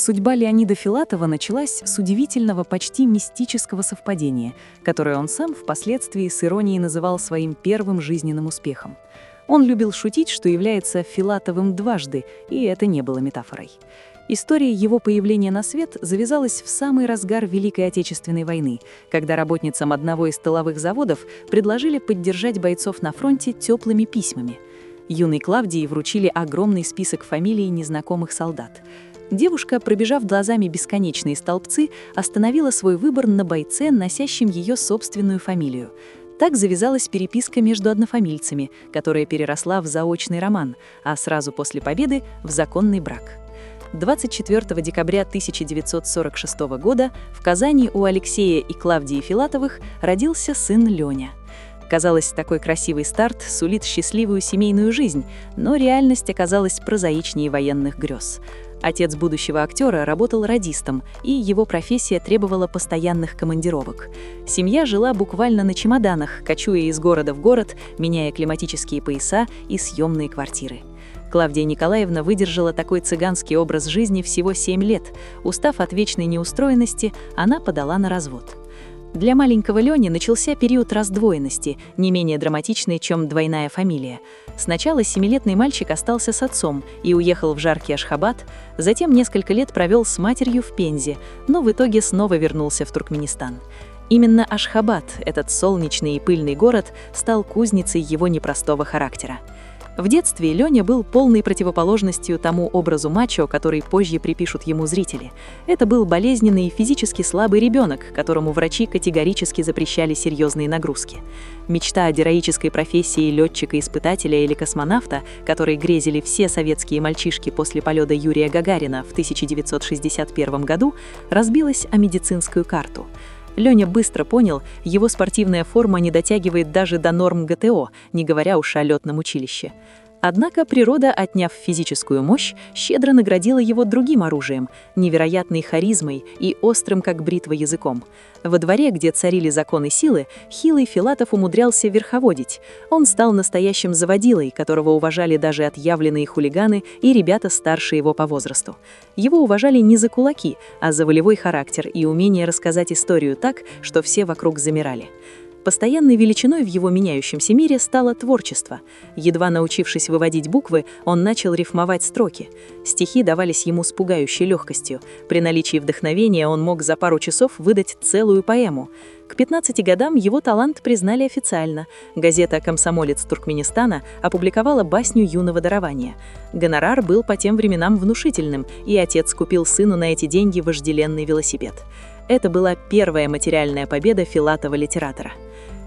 Судьба Леонида Филатова началась с удивительного, почти мистического совпадения, которое он сам впоследствии с иронией называл своим первым жизненным успехом. Он любил шутить, что является Филатовым дважды, и это не было метафорой. История его появления на свет завязалась в самый разгар Великой Отечественной войны, когда работницам одного из тыловых заводов предложили поддержать бойцов на фронте теплыми письмами. Юной Клавдии вручили огромный список фамилий незнакомых солдат. Девушка, пробежав глазами бесконечные столбцы, остановила свой выбор на бойце, носящем ее собственную фамилию. Так завязалась переписка между однофамильцами, которая переросла в заочный роман, а сразу после победы – в законный брак. 24 декабря 1946 года в Казани у Алексея и Клавдии Филатовых родился сын Леня. Казалось, такой красивый старт сулит счастливую семейную жизнь, но реальность оказалась прозаичнее военных грез. Отец будущего актера работал радистом, и его профессия требовала постоянных командировок. Семья жила буквально на чемоданах, кочуя из города в город, меняя климатические пояса и съемные квартиры. Клавдия Николаевна выдержала такой цыганский образ жизни всего 7 лет. Устав от вечной неустроенности, она подала на развод. Для маленького Лёни начался период раздвоенности, не менее драматичный, чем двойная фамилия. Сначала 7-летний мальчик остался с отцом и уехал в жаркий Ашхабад, затем несколько лет провел с матерью в Пензе, но в итоге снова вернулся в Туркменистан. Именно Ашхабад, этот солнечный и пыльный город, стал кузницей его непростого характера. В детстве Лёня был полной противоположностью тому образу мачо, который позже припишут ему зрители. Это был болезненный и физически слабый ребенок, которому врачи категорически запрещали серьезные нагрузки. Мечта о героической профессии летчика-испытателя или космонавта, которой грезили все советские мальчишки после полета Юрия Гагарина в 1961 году, разбилась о медицинскую карту. Лёня быстро понял, его спортивная форма не дотягивает даже до норм ГТО, не говоря уж о лётном училище. Однако природа, отняв физическую мощь, щедро наградила его другим оружием, невероятной харизмой и острым, как бритва, языком. Во дворе, где царили законы силы, хилый Филатов умудрялся верховодить. Он стал настоящим заводилой, которого уважали даже отъявленные хулиганы и ребята старше его по возрасту. Его уважали не за кулаки, а за волевой характер и умение рассказать историю так, что все вокруг замирали. Постоянной величиной в его меняющемся мире стало творчество. Едва научившись выводить буквы, он начал рифмовать строки. Стихи давались ему с пугающей легкостью. При наличии вдохновения он мог за пару часов выдать целую поэму. К 15 годам его талант признали официально. Газета «Комсомолец Туркменистана» опубликовала басню юного дарования. Гонорар был по тем временам внушительным, и отец купил сыну на эти деньги вожделенный велосипед. Это была первая материальная победа Филатова-литератора.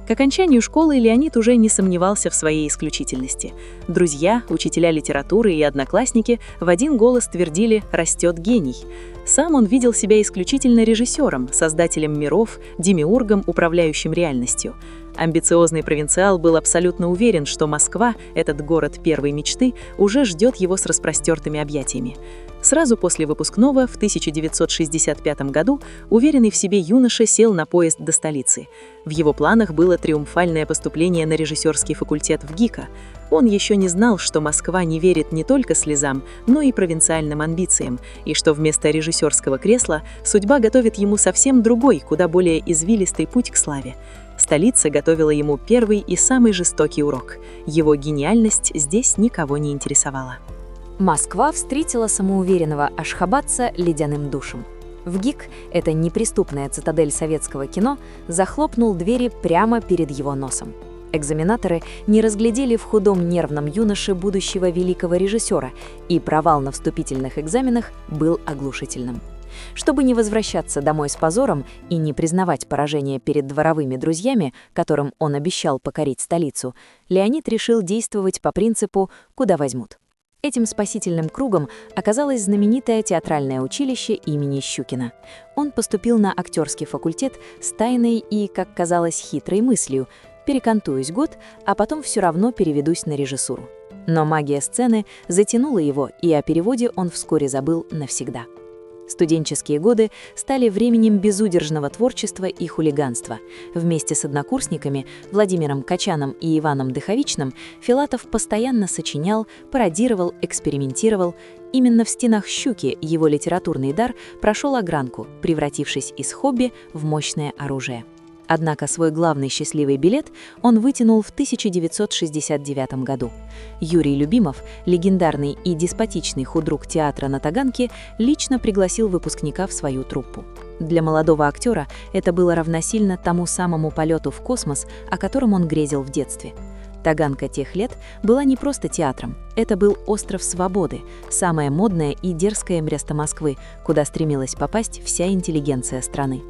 К окончанию школы Леонид уже не сомневался в своей исключительности. Друзья, учителя литературы и одноклассники в один голос твердили «растет гений». Сам он видел себя исключительно режиссером, создателем миров, демиургом, управляющим реальностью. Амбициозный провинциал был абсолютно уверен, что Москва, этот город первой мечты, уже ждет его с распростертыми объятиями. Сразу после выпускного, в 1965 году, уверенный в себе юноша сел на поезд до столицы. В его планах было триумфальное поступление на режиссерский факультет в ГИКа. Он еще не знал, что Москва не верит не только слезам, но и провинциальным амбициям, и что вместо режиссерского кресла судьба готовит ему совсем другой, куда более извилистый путь к славе. Столица готовила ему первый и самый жестокий урок. Его гениальность здесь никого не интересовала. Москва встретила самоуверенного ашхабадца ледяным душем. В ГИК, это неприступная цитадель советского кино, захлопнул двери прямо перед его носом. Экзаменаторы не разглядели в худом нервном юноше будущего великого режиссера, и провал на вступительных экзаменах был оглушительным. Чтобы не возвращаться домой с позором и не признавать поражение перед дворовыми друзьями, которым он обещал покорить столицу, Леонид решил действовать по принципу «куда возьмут». Этим спасительным кругом оказалось знаменитое театральное училище имени Щукина. Он поступил на актерский факультет с тайной и, как казалось, хитрой мыслью: перекантуюсь год, а потом все равно переведусь на режиссуру. Но магия сцены затянула его, и о переводе он вскоре забыл навсегда. Студенческие годы стали временем безудержного творчества и хулиганства. Вместе с однокурсниками Владимиром Качаном и Иваном Дыховичным Филатов постоянно сочинял, пародировал, экспериментировал Именно в «Стенах щуки» его литературный дар прошел огранку, превратившись из хобби в мощное оружие. Однако свой главный счастливый билет он вытянул в 1969 году. Юрий Любимов, легендарный и деспотичный худрук театра на Таганке, лично пригласил выпускника в свою труппу. Для молодого актера это было равносильно тому самому полету в космос, о котором он грезил в детстве. Таганка тех лет была не просто театром, это был остров свободы, самое модное и дерзкое место Москвы, куда стремилась попасть вся интеллигенция страны.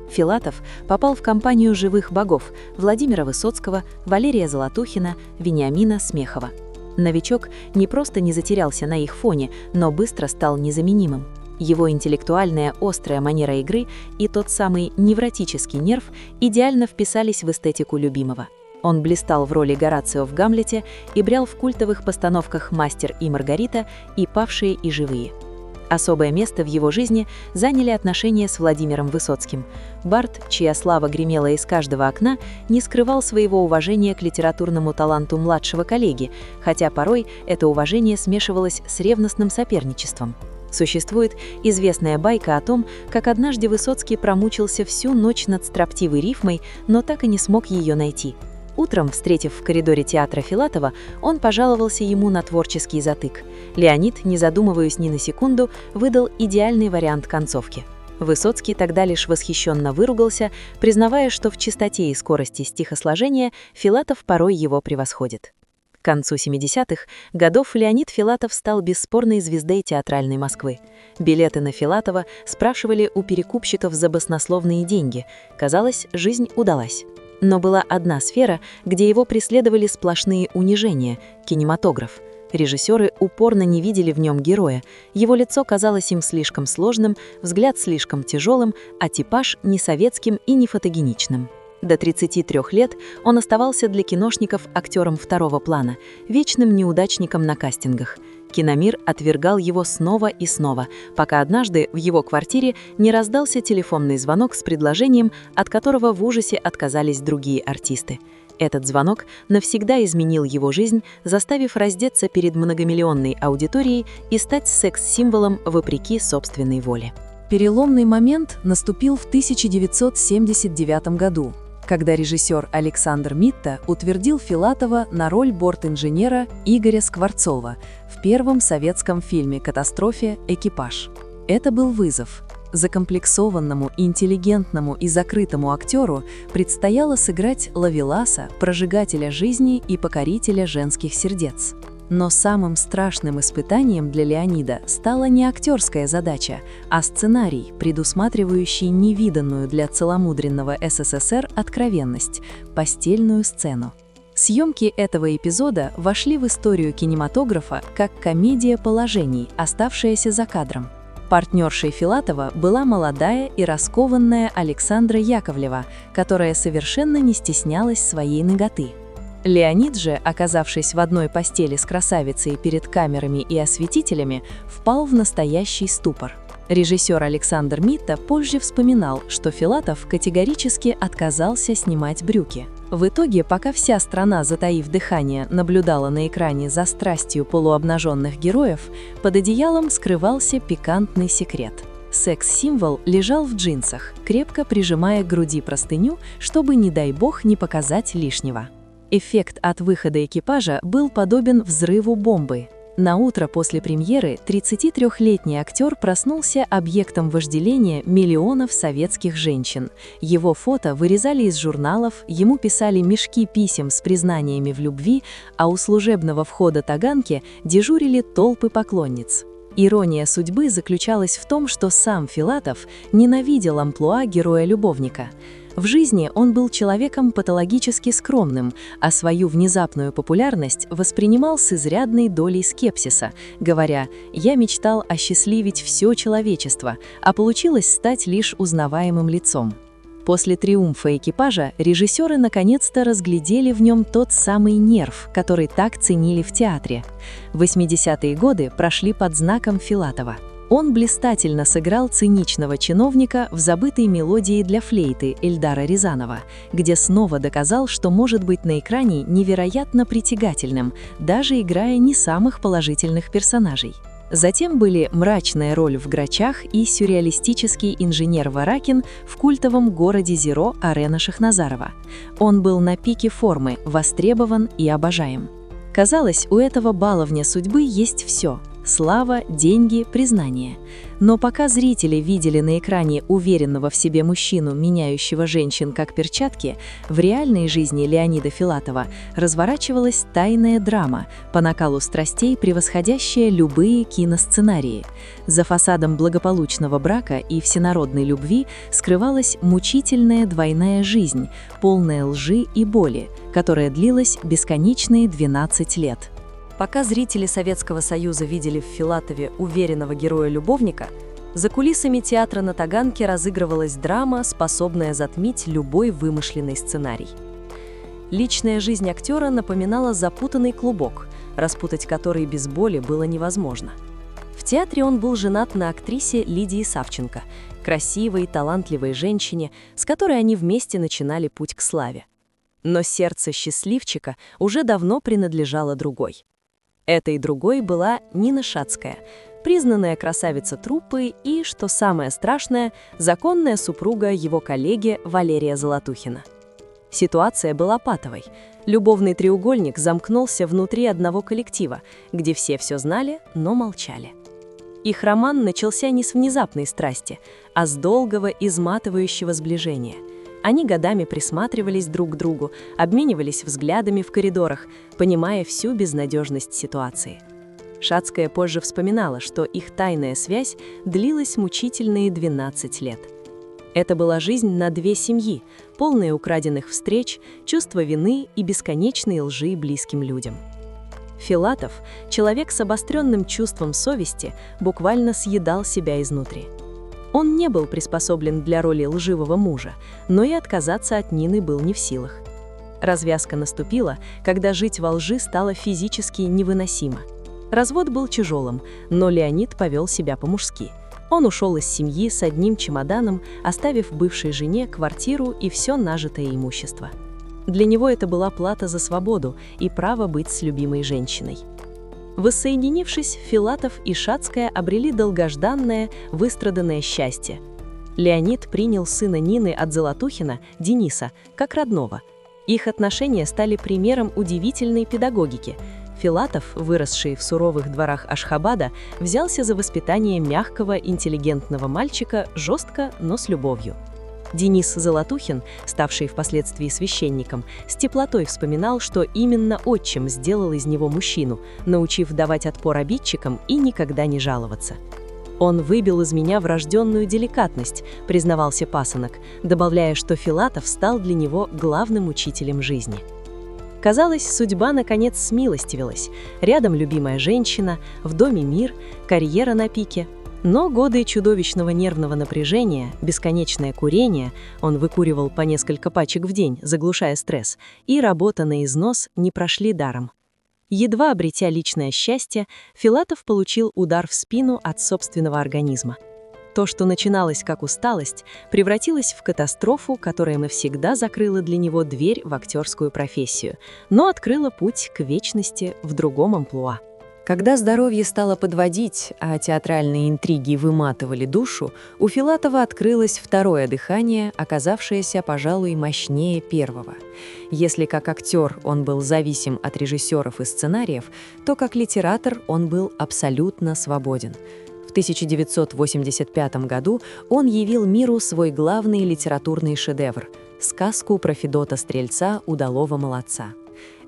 Филатов попал в компанию живых богов Владимира Высоцкого, Валерия Золотухина, Вениамина Смехова. Новичок не просто не затерялся на их фоне, но быстро стал незаменимым. Его интеллектуальная острая манера игры и тот самый невротический нерв идеально вписались в эстетику Любимова. Он блистал в роли Горацио в «Гамлете» и брял в культовых постановках «Мастер и Маргарита» и «Павшие и живые». Особое место в его жизни заняли отношения с Владимиром Высоцким. Бард, чья слава гремела из каждого окна, не скрывал своего уважения к литературному таланту младшего коллеги, хотя порой это уважение смешивалось с ревностным соперничеством. Существует известная байка о том, как однажды Высоцкий промучился всю ночь над строптивой рифмой, но так и не смог ее найти. Утром, встретив в коридоре театра Филатова, он пожаловался ему на творческий затык. Леонид, не задумываясь ни на секунду, выдал идеальный вариант концовки. Высоцкий тогда лишь восхищенно выругался, признавая, что в чистоте и скорости стихосложения Филатов порой его превосходит. К концу 70-х годов Леонид Филатов стал бесспорной звездой театральной Москвы. Билеты на Филатова спрашивали у перекупщиков за баснословные деньги. Казалось, жизнь удалась. Но была одна сфера, где его преследовали сплошные унижения – кинематограф. Режиссеры упорно не видели в нем героя. Его лицо казалось им слишком сложным, взгляд слишком тяжелым, а типаж не советским и не фотогеничным. До 33 лет он оставался для киношников актером второго плана, вечным неудачником на кастингах. Киномир отвергал его снова и снова, пока однажды в его квартире не раздался телефонный звонок с предложением, от которого в ужасе отказались другие артисты. Этот звонок навсегда изменил его жизнь, заставив раздеться перед многомиллионной аудиторией и стать секс-символом вопреки собственной воле. Переломный момент наступил в 1979 году, когда режиссер Александр Митта утвердил Филатова на роль бортинженера Игоря Скворцова в первом советском фильме-катастрофе «Экипаж». Это был вызов. Закомплексованному, интеллигентному и закрытому актеру предстояло сыграть ловеласа, прожигателя жизни и покорителя женских сердец. Но самым страшным испытанием для Леонида стала не актерская задача, а сценарий, предусматривающий невиданную для целомудренного СССР откровенность – постельную сцену. Съемки этого эпизода вошли в историю кинематографа как комедия положений, оставшаяся за кадром. Партнершей Филатова была молодая и раскованная Александра Яковлева, которая совершенно не стеснялась своей наготы. Леонид же, оказавшись в одной постели с красавицей перед камерами и осветителями, впал в настоящий ступор. Режиссер Александр Митта позже вспоминал, что Филатов категорически отказался снимать брюки. В итоге, пока вся страна, затаив дыхание, наблюдала на экране за страстью полуобнаженных героев, под одеялом скрывался пикантный секрет. Секс-символ лежал в джинсах, крепко прижимая к груди простыню, чтобы, не дай бог, не показать лишнего. Эффект от выхода экипажа был подобен взрыву бомбы. Наутро после премьеры 33-летний актер проснулся объектом вожделения миллионов советских женщин. Его фото вырезали из журналов, ему писали мешки писем с признаниями в любви, а у служебного входа Таганки дежурили толпы поклонниц. Ирония судьбы заключалась в том, что сам Филатов ненавидел амплуа героя-любовника. В жизни он был человеком патологически скромным, а свою внезапную популярность воспринимал с изрядной долей скепсиса, говоря: «Я мечтал осчастливить все человечество, а получилось стать лишь узнаваемым лицом». После триумфа экипажа режиссеры наконец-то разглядели в нем тот самый нерв, который так ценили в театре. 80-е годы прошли под знаком Филатова. Он блистательно сыграл циничного чиновника в забытой мелодии для флейты Эльдара Рязанова, где снова доказал, что может быть на экране невероятно притягательным, даже играя не самых положительных персонажей. Затем были мрачная роль в «Грачах» и сюрреалистический инженер Варакин в культовом городе Зеро Арена Шахназарова. Он был на пике формы, востребован и обожаем. Казалось, у этого баловня судьбы есть все – слава, деньги, признание. Но пока зрители видели на экране уверенного в себе мужчину, меняющего женщин как перчатки, в реальной жизни Леонида Филатова разворачивалась тайная драма, по накалу страстей превосходящая любые киносценарии. За фасадом благополучного брака и всенародной любви скрывалась мучительная двойная жизнь, полная лжи и боли, которая длилась бесконечные 12 лет. Пока зрители Советского Союза видели в Филатове уверенного героя-любовника, за кулисами театра на Таганке разыгрывалась драма, способная затмить любой вымышленный сценарий. Личная жизнь актера напоминала запутанный клубок, распутать который без боли было невозможно. В театре он был женат на актрисе Лидии Савченко, красивой, талантливой женщине, с которой они вместе начинали путь к славе. Но сердце счастливчика уже давно принадлежало другой. Этой другой была Нина Шацкая, признанная красавица труппы и, что самое страшное, законная супруга его коллеги Валерия Золотухина. Ситуация была патовой. Любовный треугольник замкнулся внутри одного коллектива, где все знали, но молчали. Их роман начался не с внезапной страсти, а с долгого, изматывающего сближения. Они годами присматривались друг к другу, обменивались взглядами в коридорах, понимая всю безнадежность ситуации. Шацкая позже вспоминала, что их тайная связь длилась мучительные 12 лет. Это была жизнь на две семьи, полная украденных встреч, чувства вины и бесконечной лжи близким людям. Филатов, человек с обостренным чувством совести, буквально съедал себя изнутри. Он не был приспособлен для роли лживого мужа, но и отказаться от Нины был не в силах. Развязка наступила, когда жить во лжи стало физически невыносимо. Развод был тяжелым, но Леонид повел себя по-мужски. Он ушел из семьи с одним чемоданом, оставив бывшей жене квартиру и все нажитое имущество. Для него это была плата за свободу и право быть с любимой женщиной. Воссоединившись, Филатов и Шацкая обрели долгожданное, выстраданное счастье. Леонид принял сына Нины от Золотухина, Дениса, как родного. Их отношения стали примером удивительной педагогики. Филатов, выросший в суровых дворах Ашхабада, взялся за воспитание мягкого, интеллигентного мальчика жестко, но с любовью. Денис Золотухин, ставший впоследствии священником, с теплотой вспоминал, что именно отчим сделал из него мужчину, научив давать отпор обидчикам и никогда не жаловаться. «Он выбил из меня врожденную деликатность», — признавался пасынок, добавляя, что Филатов стал для него главным учителем жизни. Казалось, судьба наконец смилостивилась. Рядом любимая женщина, в доме мир, карьера на пике. Но годы чудовищного нервного напряжения, бесконечное курение, он выкуривал по несколько пачек в день, заглушая стресс, и работа на износ не прошли даром. Едва обретя личное счастье, Филатов получил удар в спину от собственного организма. То, что начиналось как усталость, превратилось в катастрофу, которая навсегда закрыла для него дверь в актерскую профессию, но открыла путь к вечности в другом амплуа. Когда здоровье стало подводить, а театральные интриги выматывали душу, у Филатова открылось второе дыхание, оказавшееся, пожалуй, мощнее первого. Если как актер он был зависим от режиссеров и сценариев, то как литератор он был абсолютно свободен. В 1985 году он явил миру свой главный литературный шедевр – сказку про Федота Стрельца «Удалого молодца».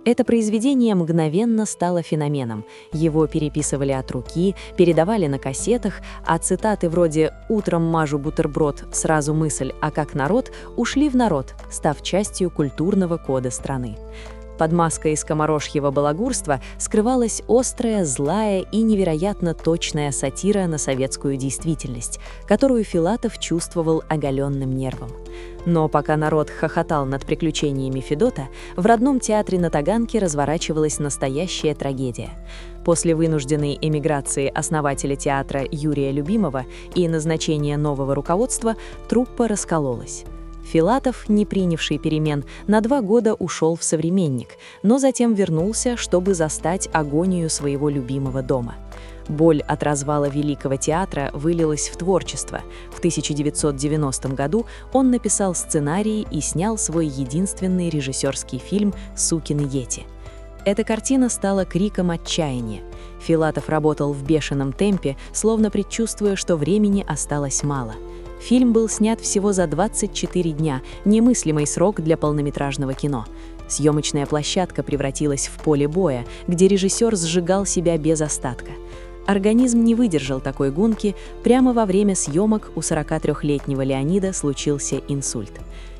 Это произведение мгновенно стало феноменом. Его переписывали от руки, передавали на кассетах, а цитаты вроде «Утром мажу бутерброд, сразу мысль, а как народ» ушли в народ, став частью культурного кода страны. Под маской скоморожьего балагурства скрывалась острая, злая и невероятно точная сатира на советскую действительность, которую Филатов чувствовал оголенным нервом. Но пока народ хохотал над приключениями Федота, в родном театре на Таганке разворачивалась настоящая трагедия. После вынужденной эмиграции основателя театра Юрия Любимого и назначения нового руководства труппа раскололась. Филатов, не принявший перемен, на 2 года ушел в «Современник», но затем вернулся, чтобы застать агонию своего любимого дома. Боль от развала Великого театра вылилась в творчество. В 1990 году он написал сценарий и снял свой единственный режиссерский фильм «Сукины Йети». Эта картина стала криком отчаяния. Филатов работал в бешеном темпе, словно предчувствуя, что времени осталось мало. Фильм был снят всего за 24 дня, немыслимый срок для полнометражного кино. Съемочная площадка превратилась в поле боя, где режиссер сжигал себя без остатка. Организм не выдержал такой гонки, прямо во время съемок у 43-летнего Леонида случился инсульт.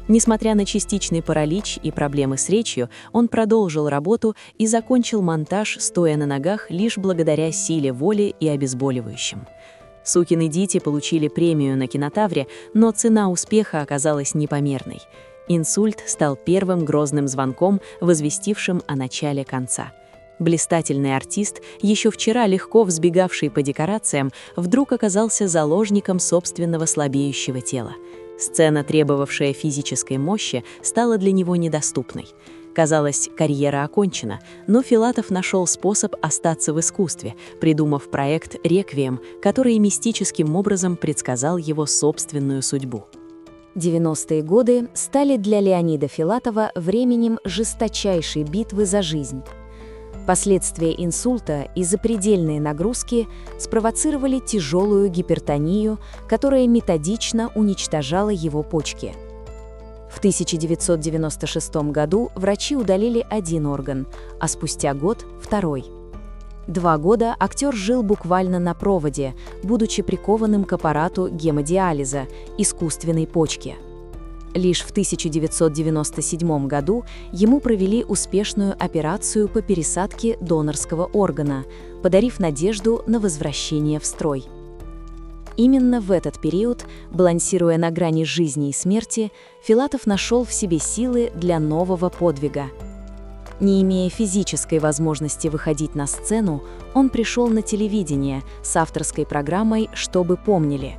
Несмотря на частичный паралич и проблемы с речью, он продолжил работу и закончил монтаж, стоя на ногах лишь благодаря силе воли и обезболивающим. «Сукины дети» получили премию на Кинотавре, но цена успеха оказалась непомерной. Инсульт стал первым грозным звонком, возвестившим о начале конца. Блистательный артист, еще вчера легко взбегавший по декорациям, вдруг оказался заложником собственного слабеющего тела. Сцена, требовавшая физической мощи, стала для него недоступной. Казалось, карьера окончена, но Филатов нашел способ остаться в искусстве, придумав проект «Реквием», который мистическим образом предсказал его собственную судьбу. 90-е годы стали для Леонида Филатова временем жесточайшей битвы за жизнь. Последствия инсульта и запредельные нагрузки спровоцировали тяжелую гипертонию, которая методично уничтожала его почки. В 1996 году врачи удалили один орган, а спустя год – второй. 2 года актер жил буквально на проводе, будучи прикованным к аппарату гемодиализа – искусственной почки. Лишь в 1997 году ему провели успешную операцию по пересадке донорского органа, подарив надежду на возвращение в строй. Именно в этот период, балансируя на грани жизни и смерти, Филатов нашел в себе силы для нового подвига. Не имея физической возможности выходить на сцену, он пришел на телевидение с авторской программой «Чтобы помнили».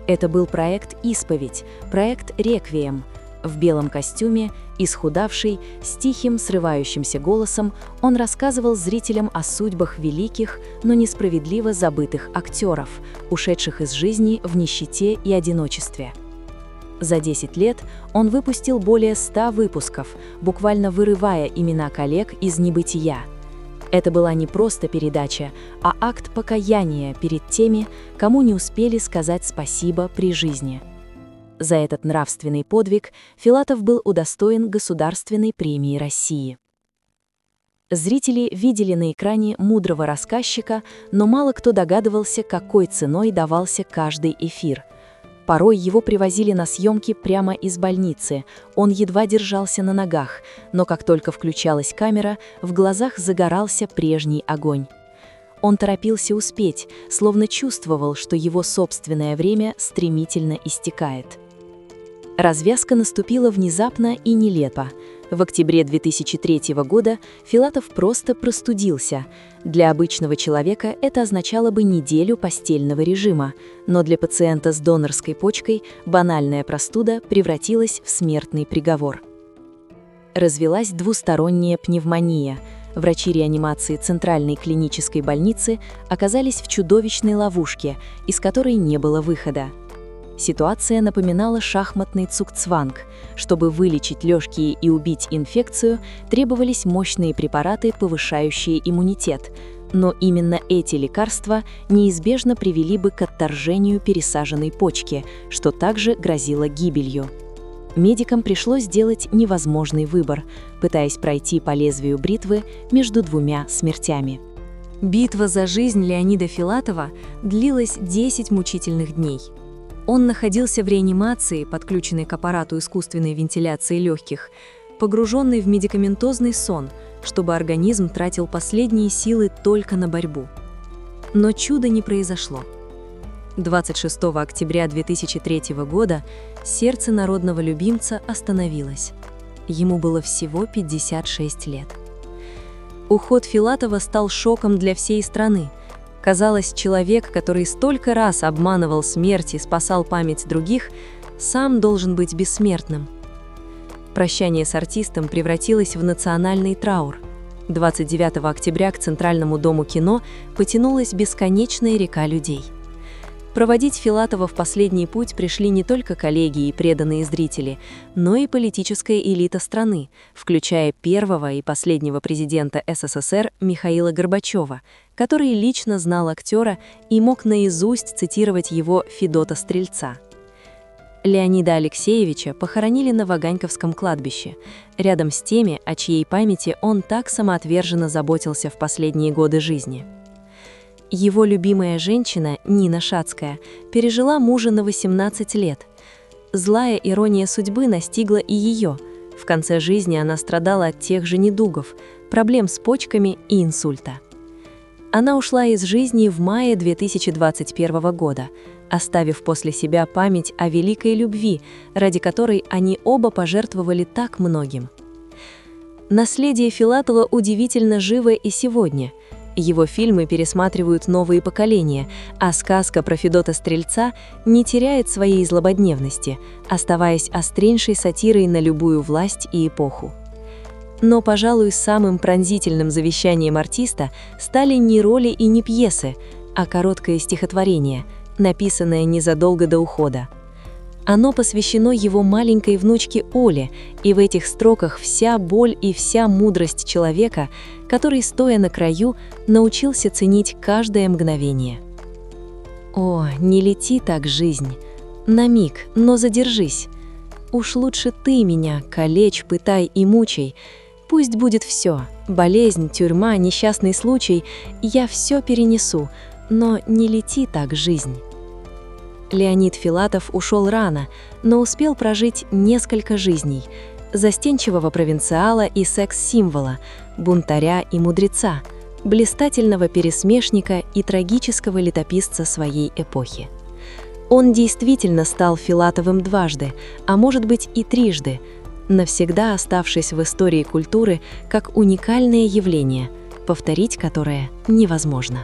Это был проект «Исповедь», проект «Реквием». В белом костюме, исхудавший, с тихим, срывающимся голосом, он рассказывал зрителям о судьбах великих, но несправедливо забытых актеров, ушедших из жизни в нищете и одиночестве. За 10 лет он выпустил более 100 выпусков, буквально вырывая имена коллег из небытия. Это была не просто передача, а акт покаяния перед теми, кому не успели сказать спасибо при жизни. За этот нравственный подвиг Филатов был удостоен Государственной премии России. Зрители видели на экране мудрого рассказчика, но мало кто догадывался, какой ценой давался каждый эфир. Порой его привозили на съемки прямо из больницы, он едва держался на ногах, но как только включалась камера, в глазах загорался прежний огонь. Он торопился успеть, словно чувствовал, что его собственное время стремительно истекает. Развязка наступила внезапно и нелепо. В октябре 2003 года Филатов просто простудился. Для обычного человека это означало бы неделю постельного режима, но для пациента с донорской почкой банальная простуда превратилась в смертный приговор. Развилась двусторонняя пневмония. Врачи реанимации Центральной клинической больницы оказались в чудовищной ловушке, из которой не было выхода. Ситуация напоминала шахматный цугцванг. Чтобы вылечить легкие и убить инфекцию, требовались мощные препараты, повышающие иммунитет. Но именно эти лекарства неизбежно привели бы к отторжению пересаженной почки, что также грозило гибелью. Медикам пришлось сделать невозможный выбор, пытаясь пройти по лезвию бритвы между двумя смертями. Битва за жизнь Леонида Филатова длилась 10 мучительных дней. Он находился в реанимации, подключенный к аппарату искусственной вентиляции легких, погруженный в медикаментозный сон, чтобы организм тратил последние силы только на борьбу. Но чуда не произошло. 26 октября 2003 года сердце народного любимца остановилось. Ему было всего 56 лет. Уход Филатова стал шоком для всей страны. Казалось, человек, который столько раз обманывал смерть и спасал память других, сам должен быть бессмертным. Прощание с артистом превратилось в национальный траур. 29 октября к Центральному дому кино потянулась бесконечная река людей. Проводить Филатова в последний путь пришли не только коллеги и преданные зрители, но и политическая элита страны, включая первого и последнего президента СССР Михаила Горбачева, который лично знал актера и мог наизусть цитировать его Федота Стрельца. Леонида Алексеевича похоронили на Ваганьковском кладбище, рядом с теми, о чьей памяти он так самоотверженно заботился в последние годы жизни. Его любимая женщина, Нина Шацкая, пережила мужа на 18 лет. Злая ирония судьбы настигла и ее. В конце жизни она страдала от тех же недугов, проблем с почками и инсульта. Она ушла из жизни в мае 2021 года, оставив после себя память о великой любви, ради которой они оба пожертвовали так многим. Наследие Филатова удивительно живо и сегодня. Его фильмы пересматривают новые поколения, а сказка про Федота Стрельца не теряет своей злободневности, оставаясь острейшей сатирой на любую власть и эпоху. Но, пожалуй, самым пронзительным завещанием артиста стали не роли и не пьесы, а короткое стихотворение, написанное незадолго до ухода. Оно посвящено его маленькой внучке Оле, и в этих строках вся боль и вся мудрость человека, который, стоя на краю, научился ценить каждое мгновение. «О, не лети так, жизнь! На миг, но задержись! Уж лучше ты меня калечь, пытай и мучай. Пусть будет все — болезнь, тюрьма, несчастный случай — я все перенесу, но не лети так, жизнь!» Леонид Филатов ушел рано, но успел прожить несколько жизней – застенчивого провинциала и секс-символа, бунтаря и мудреца, блистательного пересмешника и трагического летописца своей эпохи. Он действительно стал Филатовым дважды, а может быть и трижды, навсегда оставшись в истории культуры как уникальное явление, повторить которое невозможно.